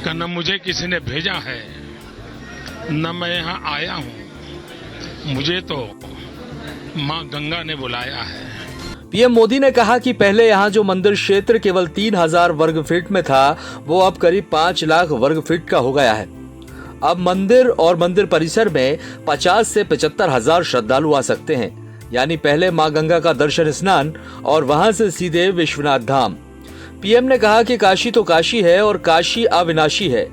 कि न मुझे किसी ने भेजा है, न मैं यहाँ आया हूँ, मुझे तो माँ गंगा ने बुलाया है। पीएम मोदी ने कहा कि पहले यहाँ जो मंदिर क्षेत्र केवल 3000 वर्ग फीट में था, वो अब करीब 5 लाख वर्ग फीट का हो गया है। अब मंदिर और मंदिर परिसर में 50 से 75 हजार श्रद्धालु आ सकते हैं। यानी पहले माँ गंगा का दर्शन स्नान और वहां से सीधे विश्वनाथ धाम। पीएम ने कहा कि काशी तो काशी है और काशी अविनाशी है।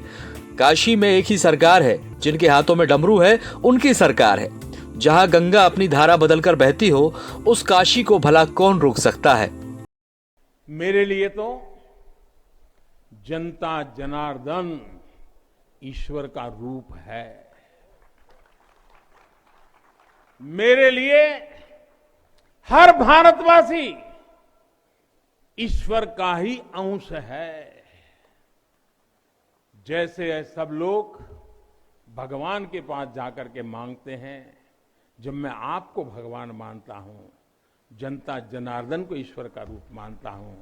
काशी में एक ही सरकार है, जिनके हाथों में डमरू है उनकी सरकार है। जहां गंगा अपनी धारा बदलकर बहती हो, उस काशी को भला कौन रोक सकता है। मेरे लिए तो जनता जनार्दन ईश्वर का रूप है। मेरे लिए हर भारतवासी ईश्वर का ही अंश है। जैसे सब लोग भगवान के पास जाकर के मांगते हैं, जब मैं आपको भगवान मानता हूं, जनता जनार्दन को ईश्वर का रूप मानता हूं,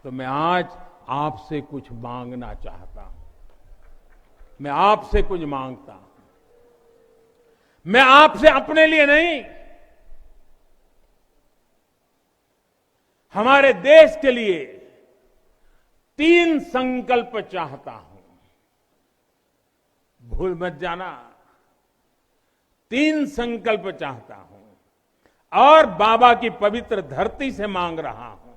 तो मैं आज आपसे कुछ मांगना चाहता हूं। मैं आपसे कुछ मांगता हूं। मैं आपसे अपने लिए नहीं, हमारे देश के लिए 3 संकल्प चाहता हूं। भूल मत जाना, 3 संकल्प चाहता हूं और बाबा की पवित्र धरती से मांग रहा हूं।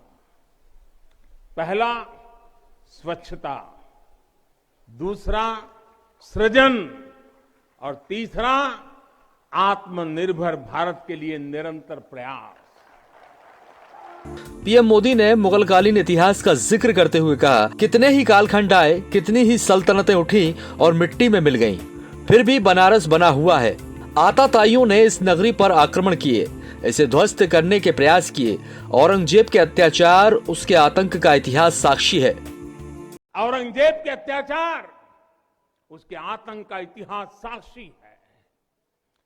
पहला, स्वच्छता। दूसरा, सृजन। और तीसरा, आत्मनिर्भर भारत के लिए निरंतर प्रयास। पीएम मोदी ने मुगलकालीन इतिहास का जिक्र करते हुए कहा, कितने ही कालखंड आए, कितनी ही सल्तनतें उठी और मिट्टी में मिल गईं, फिर भी बनारस बना हुआ है। आताताइयों ने इस नगरी पर आक्रमण किए, इसे ध्वस्त करने के प्रयास किए। औरंगजेब के अत्याचार, उसके आतंक का इतिहास साक्षी है। औरंगजेब के अत्याचार, उसके आतंक का इतिहास साक्षी है।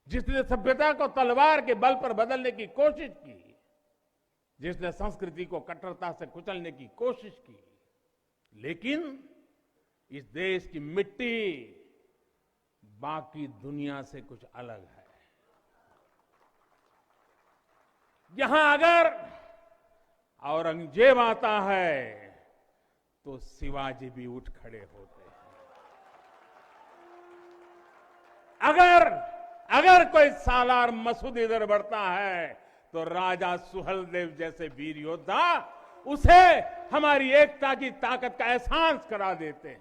जिसने सभ्यता को तलवार के बल पर बदलने की कोशिश की, जिसने संस्कृति को कट्टरता से कुचलने की कोशिश की, लेकिन इस देश की मिट्टी बाकी दुनिया से कुछ अलग है। यहां अगर औरंगजेब आता है तो शिवाजी भी उठ खड़े होते हैं। अगर कोई सालार मसूद इधर बढ़ता है तो राजा सुहेलदेव जैसे वीर योद्धा उसे हमारी एकता की ताकत का एहसास करा देते हैं।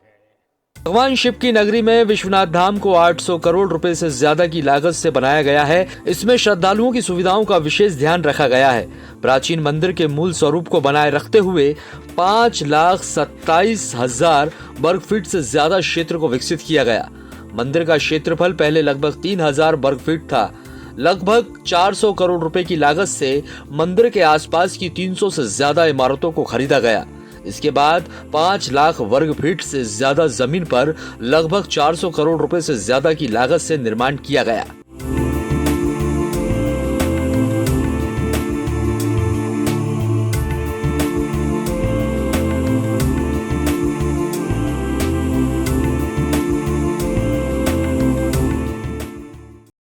भगवान शिव की नगरी में विश्वनाथ धाम को 800 करोड़ रुपए से ज्यादा की लागत से बनाया गया है। इसमें श्रद्धालुओं की सुविधाओं का विशेष ध्यान रखा गया है। प्राचीन मंदिर के मूल स्वरूप को बनाए रखते हुए 5,27,000 वर्ग फीट से ज्यादा क्षेत्र को विकसित किया गया। मंदिर का क्षेत्रफल पहले लगभग 3,000 वर्ग फीट था। लगभग 400 करोड़ रुपए की लागत से मंदिर के आसपास की 300 से ज्यादा इमारतों को खरीदा गया। इसके बाद 5 लाख वर्ग फीट से ज्यादा जमीन पर लगभग 400 करोड़ रुपए से ज्यादा की लागत से निर्माण किया गया।